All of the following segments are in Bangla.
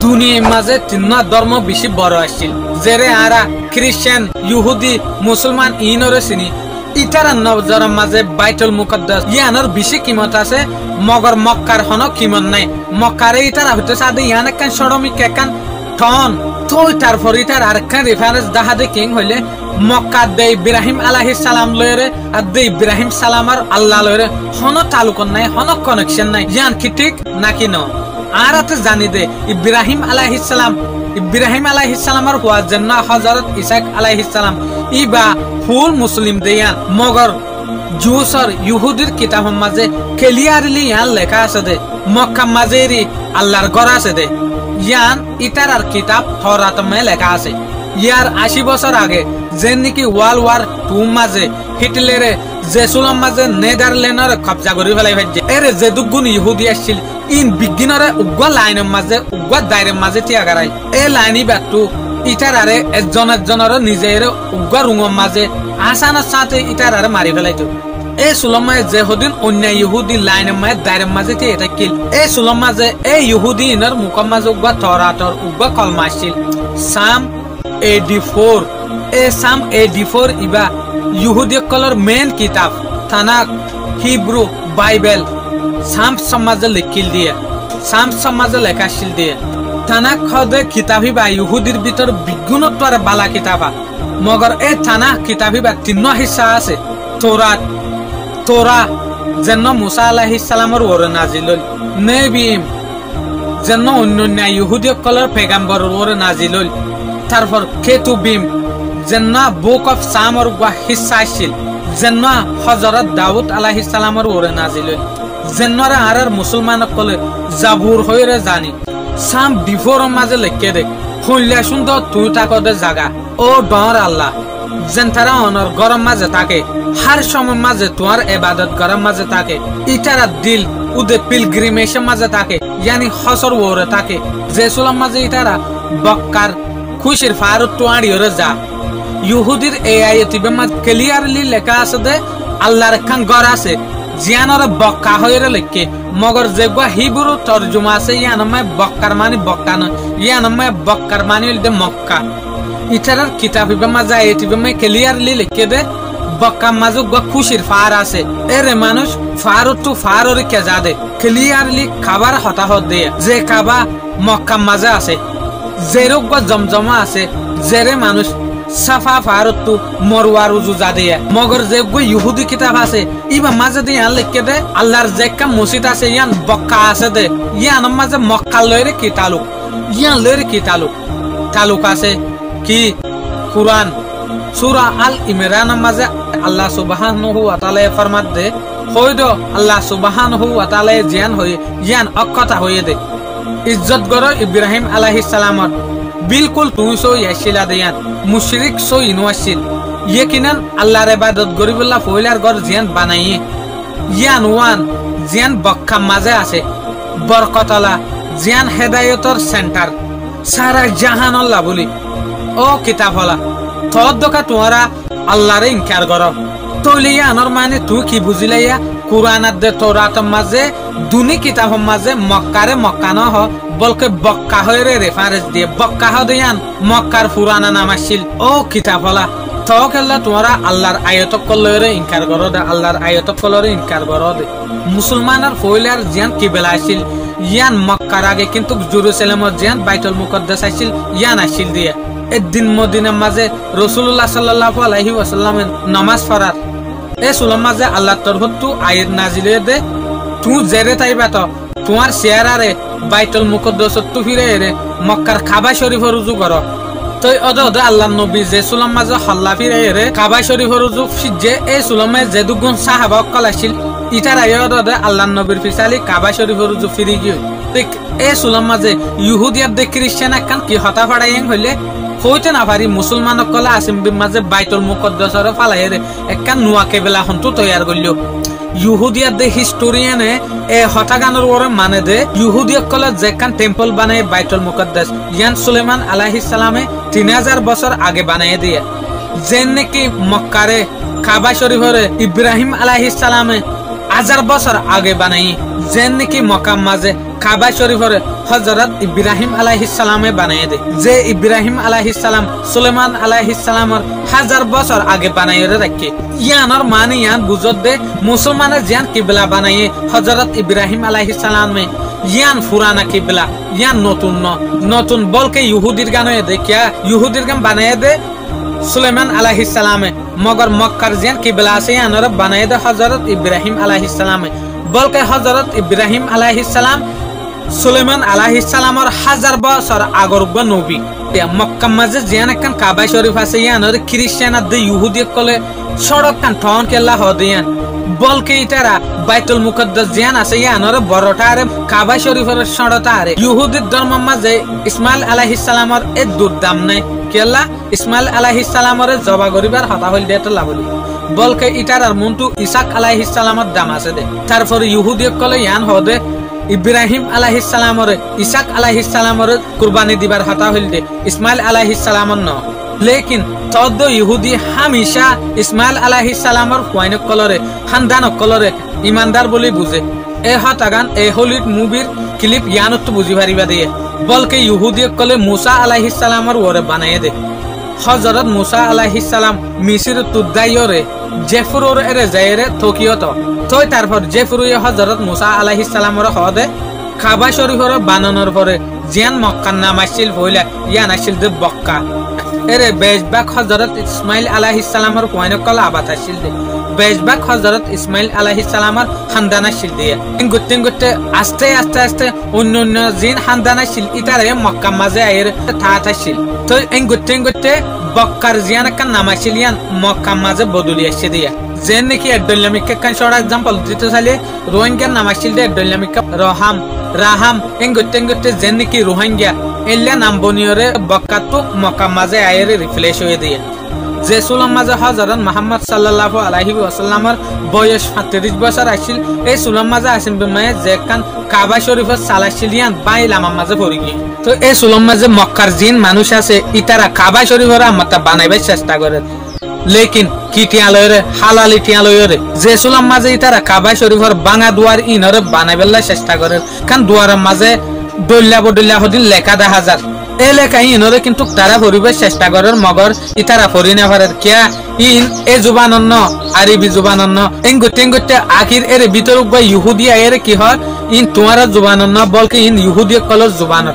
দুনিয়ার মাঝে তিন ধর্ম বেশি বড় আসছিল যেরে আরা খ্রিস্টান ইহুদি মুসলমান ইনরে চিনি ইটার নজরের মাঝে বাইতুল মুকদ্দাস ইয়ানোর বেশি কিমত আছে মগর মক্কার হনো কিমত নাই মক্কারে ইটার হইতে সাদে ইয়ান একখান সরমিক একখান টন তো তারপর ইটার আরেকখান রেফারেন্স দাহাদে কিং হইলে মক্কা দে ইব্রাহিম আলাইহিস সালাম লয়রে আর দে ইব্রাহিম সালামার আল্লাহ লয়রে হনো তালুক নাই হনো কানেকশন নাই ইয়ান কি ঠিক নাকি ন আর আতে জানি দে ইব্রাহিম আলাইহিস সালামার হুয়া জান্নাহ হযরত ইসাক আলাইহিস সালাম ইবা ফুল মুসলিম দেয়ান মগর জুসর ইহুদির কিতাবের মাঝে ক্লিয়ারলি ইয়ান লেখা আছে দে মক্কা মাঝেরি আল্লাহর ঘর আছে দে ইয়ান ইটার আর কিতাব তওরাত মে লেখা আছে ইয়ার 80 বছর আগে যেন নাকি ওয়ার্ল্ড ওয়ার 2 মাঝে হিটলারে জেরুসালেম মাঝে নেদারল্যান্ডের কবজা করে ফেলাই ভাইছে এরে যে দুগুণ ইহুদি আসছিল ইন বিগিনরে উগ্র লাইনের মাঝে উগ্র দায়রের মাঝে তিয়াগারাই এ লাইনি বাটু ইটার আরে একজনের নিজের উগ্র রুঙের মাঝে আসানের সাথে ইটার আরে মারি ফেলাইতো এই সুলমায় যে হদিন অন্য ইহুদি লাইনের মাঝে দায়রের মাঝে এটা কিল এই সুলম মাঝে এই ইহুদি ইনার মুখের মাঝে উগ্র তওরাতর উগ্র কলমা আসছিল সাম 84 এ সাম 84 ইবা ইহুদি কলর মেন কিতাব তানাক হিব্রু বাইবেল সাম সমাজে লিখিল দিয়ে সাম সমাজে লেখাছিল দিয়ে তানাক খদে কিতাবি বা ইহুদির ভিতর বিজ্ঞানত্বর বালা কিতাবা মগর এ থানা কিতাবি বা তিন হিসা আছে তোরা যেন মুসা আলাইহিস সালামের ওরে নাজিল হল নেবিম যেন অন্য ইহুদি কলর পেগাম্বর ওরে নাজিল হল তারপর কেতুবিম যেন বুক অফ সামর গা হিসা ছিল যেন হযরত দাউদ আলাইহিস সালামের ওরে নাজিল হল যেনরা আর মুসলমান কলে জাবুর হইরে জানি সাম বিফোর মাঝে লেখে দে হইলে সুন্দর তুই তাকদে জাগা ও ডর আল্লাহ যেন তারা অনর গরম মাঝে থাকে হার সময় মাঝে তোমার ইবাদত গরম মাঝে থাকে ইটারা দিল উদে পিলগ্রিমেশন মাঝে থাকে ইয়ানি হসর ওরে থাকে জেরুসালেম মাঝে ইটারা বক্কার খুশির ফারুত তোয়াড়ি ওরে যা ইহুদির এই আয়াতিবে মাঝে ক্লিয়ারলি লেখা আছে দে আল্লাহর খান গর আছে জিয়ানর বক্কা হইরে লেখে মগর যেগুয়া হিব্রু তরজমা আছে ইয়ানমে বক্কার মানি বক্কা নয় ইয়ানমে বক্কার মানি দে মক্কা ইটারার কিতাবিবে মাঝে আয়াতিবে মে ক্লিয়ারলি লেখে দে বক্কা মাঝে গা খুশির ফার আছে এরে মানুষ ফারুত ফাররে কে যা দে ক্লিয়ারলি খাবার হতাহত দে যে কাবা মক্কা মাঝে আছে জেরো গা জমজমা আছে জেরে মানুষ সাফা ফারুত মরওয়ার উজু যা দিয়ে মগর যে গো ইহুদি কিতাব আছে ইবা মাঝে দিয়ে লিখে দে আল্লাহর যে কা মসজিদ আছে ইয়ান বক্কা আছে দে ইয়ান মাঝে মক্কা লয়রে কি তালুক ইয়ান লয়রে কি তালুক আছে কি কুরআন সূরা আল ইমরান মাঝে আল্লাহ সুবহানাহু ওয়া তাআলা ফরমাত দে হইদো আল্লাহ সুবহানাহু ওয়া তাআলা জিয়ান হয়ে ইয়ান অকথা হয়ে দে ইজ্জত গর ইব্রাহিম আলাইহিস সালামত बिल्कुल तुम सो याशिला दियान मुशरिक सो इनवासिल यकीनन अल्लाहर इबादत गरीबुल्लाह फौलार घर जियान बनाइए यान वान जियान बक्का माजे आसे बरकतला जियान हेदायतर सेंटर सारा जहान अल्लाह बोली ओ किताब होला तोदका तुम्हारा अल्लाहर इनकार करो तोले यानर माने तू की बुझिलाया कुरानत दे तौरात माजे दुनी किताब माजे मक्कारे मक्का न हो बल्कि बक्का हरे रेफारेंस दिए बक्का हो दियान मक्कार पुराना नाम आसिल ओ किताब होला तो केला तुम्हारा अल्लाहर आयत कलरे इनकार करो दे अल्लाहर आयत कलरे इनकार करो दे मुसलमानर फौलार जियान किबला आसिल यान मक्कार आगे किंतु जेरुसालेमर जियान बायतुल मुकद्दास आसिल यान आसिल दिए ए दिन मदिना माजे रासूलुल्लाह सल्लल्लाहु अलैहि वसल्लम नामाज पढ़ार ए सुलम माजे अल्लाह तरफ तू आयत नाजिल दे तू जेरे ताइबा तो তোমার চেহারারে বাইতুল মুকদ্দাস তু ফিরে রে মক্কার কাবা শরীফের রুজু করো তই অদ আল্লাহর নবী যে সুলাম মাঝে হল্লা ফিরে রে কাবা শরীফের রুজু যে এই সুলামে যে দুগুণ সাহাবা কল আসিল ইটার আয়দ আল্লাহর নবীর ফিসালি কাবা শরীফের রুজু ফিরে গিয়ে ঠিক এই সুলাম মাঝে ইহুদিয়ার দে খ্রিস্টান একখান কি হতা ফাড়াইং হইলে হইতে না পারি মুসলমান কলা আসিম মাঝে বাইতুল মুকদ্দাসরে ফালাই রে একখান নুয়া কেবেলা হন্তু তৈয়ার করল ইহুদিয়ার দে হিস্টোরিয়ানে এ হতাগানোর ওরে মানে দে ইহুদিয়া কলা যেখান টেম্পল বানায় বাইতুল মুকদ্দাস ইয়ান সুলেমান আলাইহিস সালামে 3000 বছর আগে বানায় দিয়ে যেন নাকি মক্কারে কাবা শরীফরে ইব্রাহিম আলাইহিস সালামে 1000 বছর আগে বানাই যেন নাকি মক্কা মাঝে কাবা শরীফরে হযরত ইব্রাহিম আলাইহিস সালামে বানায়ে দে যে ইব্রাহিম আলাইহিস সালাম সুলেমান আলাইহিস সালামর 1000 বছর আগে বানায়ে রাখে ইয়ানর মানে ইয়ান বুঝত দে মুসলমানের জান কিবলা বানায়ে হযরত ইব্রাহিম আলাইহিস সালামে ইয়ান পুরানা কিবলা ইয়ান নতুন বলকে ইহুদির গানে দেখিয়া ইহুদির গান বানায়ে দে সুলেমান আলাইহিস সালামে মগর মক্কার জান কিবলা আছে ইয়ানর বানায়ে দে হযরত ইব্রাহিম আলাইহিস সালামে বলকে হযরত ইব্রাহিম আলাইহিস সালাম সুলেমান আলাইহিস সালামর 1000 বছর আগর নবী মক্কা মাঝে জিয়ান একখান কাবা শরীফ আছে ইয়ানর খ্রিস্টান আর ইহুদি কলে সড়ক কান ঠন কেল্লা হদিয়ান বলকে ইতারা বাইতুল মুকদ্দাস জিয়ান আছে ইয়ানর বড়টা আরে কাবা শরীফের সড়টা আরে ইহুদি ধর্ম মাঝে ইসমাইল আলাইহিস সালামর এ দুর্দাম নাই কেল্লা ইসমাইল আলাইহিস সালামর জবা গরিবার হতা হইল দেতে লাবলি বলকে ইতারার মন্তু ইসাক আলাইহিস সালামর দাম আছে দে তারপর ইহুদি কলে ইয়ান হদে ইব্রাহিম আলাইহিস সালামর ইসাক আলাইহিস সালামর কুরবানি দিবার হতা হইল দে ইসমাইল আলাইহিস সালামর ন लेकिन तद इहुदी हमेशा इस्माइल आलाइहिस सालामर फुआइनक कलरे खानदानक कलरे ईमानदार बोली बुझे ए हतागान ए हॉलीवुड मूवीर क्लिप यानत तो बुझी पारिबा दिए बल्कि इहुदी कले मूसा आलाइहिस सालामर ओरे बनाए दे हजरत मूसा आलाइहिस सालाम मिस्र तुदाइरे जेफुरोर एरे जायरे तोकियो तो तारपर जेफुरुए हजरत मूसा आलाइहिस सालामर हदे काबा शरीफर बानाনোর পরে জিয়ান মক্কার নাম আসিল হইলা ইয়ান আসিল দে বক্কা এরে বেশবাক হযরত ইসমাইল আলাইহিস সালামর কোয়াইন কল আবাত আসিল দে বেশবাক হযরত ইসমাইল আলাইহিস সালামর খানদান আসিল দে গুতে আস্তে অন্য জিন খানদান আসিল ইতারে মক্কা মাঝে আইরে থাত আসিল তো গুতে বক্কার জিয়ান কান নাম আসিল ইয়ান মক্কা মাঝে বদলি আসছে দিয়া যেন নাকি একদলামিক কান শর্ট एग्जांपल দিতে চাইলে রোহিঙ্গার নাম আসিল দে একদলামিক রাহাম গুতে যেন নাকি রোহিঙ্গা এল্লা নাম বনিয়রে বক্কাতু মক্কা মাঝে আইরে রিফ্রেশ হয়ে দিয়ে যে সুলাম মাঝে হযরত মুহাম্মদ সাল্লাল্লাহু আলাইহি ওয়াসাল্লামের বয়স 35 বছর আসিল এই সুলাম মাঝে আসিল বেমায়ে যে কান কাবা শরীফের সালাশিলিয়ান বাইলাম মাঝে পড়ি গই তো এই সুলাম মাঝে মক্কার জিন মানুষ আছে ইতারা কাবা শরীফের আমতা বানাইবার চেষ্টা করে लेकिन किटियालयरे हालाली टियालयरे जे सुलाम माजे इतारा काबा शरीफर बांगा दुआर इनरे बानाइबेला चेष्टा करे कान दुआर माजे डल्ला हदिन लेखा 10,000 ए लेखा इनरे किन्तु तारा पढ़िबे चेष्टा करे मगर इतारा पढ़ि ना पारे क्या इन ए जुबानन्न आरबी जुबानन्न एंगते आखिर एरे ভিতর গয় ইহুদি আয়েরে কি হয় इन तुम्हारा जुबानन्न बल्कि इन ইহুদি কলর जुबान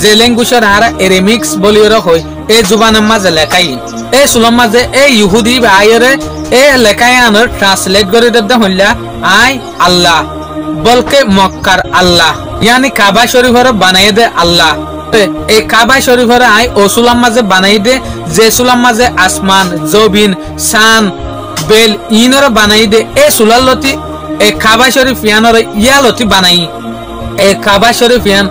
যে ল্যাঙ্গুয়েজের আর এরেমিক্স বলিয়র হয় এই जुबानन माजे লেখাই ए सुलम माजे ए यहूदी आयरे ए लेकायानर ट्रांसलेट करे देदा हल्ला आई अल्लाह बल्कि मक्कार अल्लाह यानी काबा शरीफर बनाए दे अल्लाह ए काबा शरीफर आई ओ सुलम माजे बनाई दे जे सुलम माजे आसमान जमीन सान बेल इनर बनाई दे ए सुलालती ए काबा शरीफ यानर यालती बनाई ए काबा शरीफ यान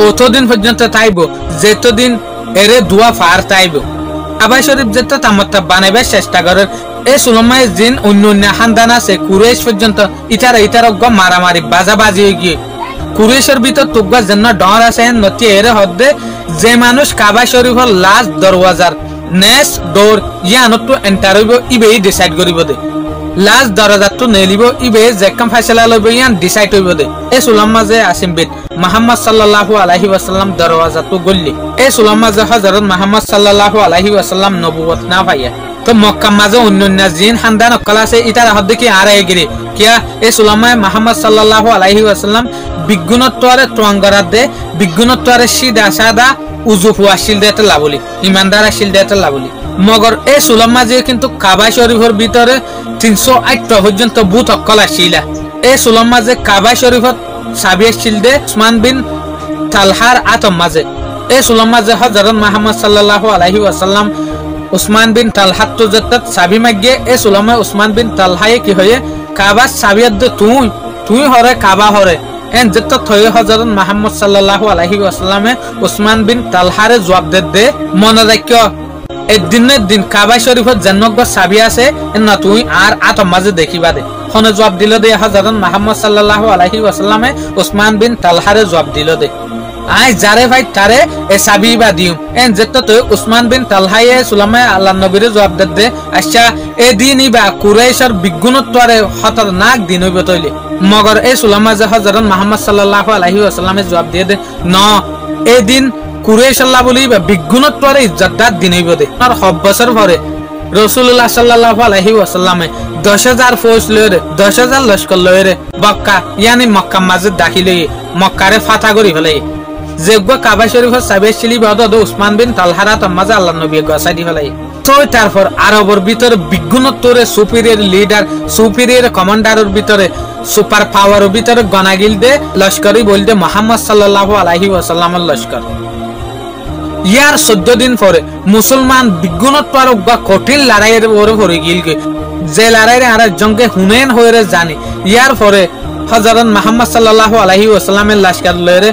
ओतो दिन पर्यंत ताइबो जेतो दिन एरे दुआ फार ताइबो কাবা শরীফ যেটা তামাত্তা বানাইবার চেষ্টা করে এই সুলমায় জিন অন্য খানদান আছে কুরাইশ পর্যন্ত ইতারা মারামারি বাজাবাজি হয়ে গিয়ে কুরাইশের ভিতর তুগা জন্য ডর আছে নতি এর হদ্দে যে মানুষ কাবা শরীফের লাস্ট দরওয়াজার নেস ডোর ইয়ানত এন্টার হইব ইবেই ডিসাইড করিব দে লাস্ট দরজা তো নেলিব ইবে যেকাম ফয়সালা লইব ইয়ান ডিসাইড হইব দে এই সুলমা যে আসিম বিত মুহাম্মদ সাল্লাল্লাহু আলাইহি ওয়াসাল্লাম দরওয়াজা তো গল্লি এই সুলমা যে হযরত মুহাম্মদ সাল্লাল্লাহু আলাইহি ওয়াসাল্লাম নবুয়ত না পাইয়া তো মক্কা মাঝে অন্য জিন খানদান কলাসে ইতারা হদ্দে কি আরাই গিরে কিয়া এই সুলমা মুহাম্মদ সাল্লাল্লাহু আলাইহি ওয়াসাল্লাম বিজ্ঞানত্বরে তোয়াঙ্গরা দে বিজ্ঞানত্বরে সিধা সাদা উজুফ ওয়াসিল দেতে লাবলি ইমানদার আসিল দেতে লাবলি মগর এই সুলমা যে কিন্তু কাবা শরীফের ভিতরে 308 পর্যন্ত বুত কলা ছিলা এই সুলমা যে কাবা শরীফত সাবি আসিল দে উসমান বিন তালহার আতম মাঝে এই সুলমা যে হযরত মুহাম্মদ সাল্লাল্লাহু আলাইহি ওয়াসাল্লাম উসমান বিন তালহাত তো যত সাবি মাগে এই সুলমা উসমান বিন তালহায়ে কি হয়ে কাবা সাবিয়ত দে তুই হরে কাবা হরে এন যত থয়ে হযরত মুহাম্মদ সাল্লাল্লাহু আলাইহি ওয়াসাল্লামে উসমান বিন তালহারে জবাব দে মনে রাখিও দিন কাবা শরীফত জন্নক সাবি আছে না তুই আর আতম মাঝে দেখিবা দে হনে জবাব দিল দে হযরত মুহাম্মদ সাল্লাল্লাহু আলাইহি ওয়াসাল্লামে উসমান বিন তালহারে জবাব দিল দে আই যারে ভাই তারে এ সাবি বা দিম এন যেত তো উসমান বিন তালহায়ে সুলামে আল্লাহ নবীর জবাব দে আচ্ছা এ দিন ইবা কুরাইশর বিগুণত্বরে খতরনাক দিন হইব তৈলে মগর এই সুলামা যে হযরত মুহাম্মদ সাল্লাল্লাহু আলাইহি ওয়াসাল্লামে জবাব দিয়ে দে ন এই দিন কুরাইশ আল্লাহ বলি বা বিগুণত্বরে ইজ্জতদার দিন হইব দে আর 7 বছর পরে রাসূলুল্লাহ সাল্লাল্লাহু আলাইহি ওয়াসাল্লামে 10,000 ফৌজ লয়রে 10,000 লস্কর লয়রে মক্কা ইয়ানি মক্কা মাঝে দাখিল হয়ে মক্কারে ফাতা করি ফেলে যেগ কাবা শরীফের সাবেক ছিলি বাদ উসমান বিন তালহারা তমাজে আল্লাহ নবী গসাই দি ফেলাই তো তারপর আরবের ভিতরে বিগুণত্বরে সুপিরিয়র লিডার সুপিরিয়র কমান্ডারের ভিতরে সুপার পাওয়ারের ভিতরে গনাগিল দে লস্করি বলতে মুহাম্মদ সাল্লাল্লাহু আলাইহি ওয়াসাল্লামের লস্কর ইয়ার 14 দিন পরে মুসলমান বিগুণত্বর কঠিন লড়াইয়ের ওরে পড়ে গিল যে লড়াইরে আর জঙ্গে হুনাইন হয়ে জানি ইয়ার পরে হযরত মুহাম্মদ সাল্লাল্লাহু আলাইহি ওয়াসাল্লামের লস্কর লয়রে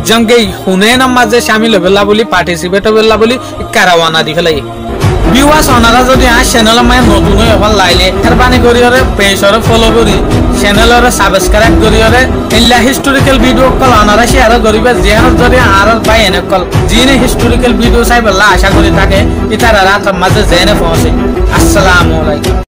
জঙ্গে হুনাইনের মাঝে শামিল হবেলা বলি পার্টিসিপেট হবেলা বলি কারাওয়ানা দি ফেলাই ভিউয়ার্স ওনারা যদি আ চ্যানেল মানে নতুন হয়ে হল লাইলে মেহরবানি করিরে পেজরে ফলো করি চ্যানেলরে সাবস্ক্রাইব করিরে ইল্লা হিস্টোরিক্যাল ভিডিও কল ওনারা শেয়ার করিবে যেন যদি আর ভাই এনে কল জিনে হিস্টোরিক্যাল ভিডিও চাই বলা আশা করি থাকে ইতারা রাত মাঝে জেনে পৌঁছে আসসালামু আলাইকুম।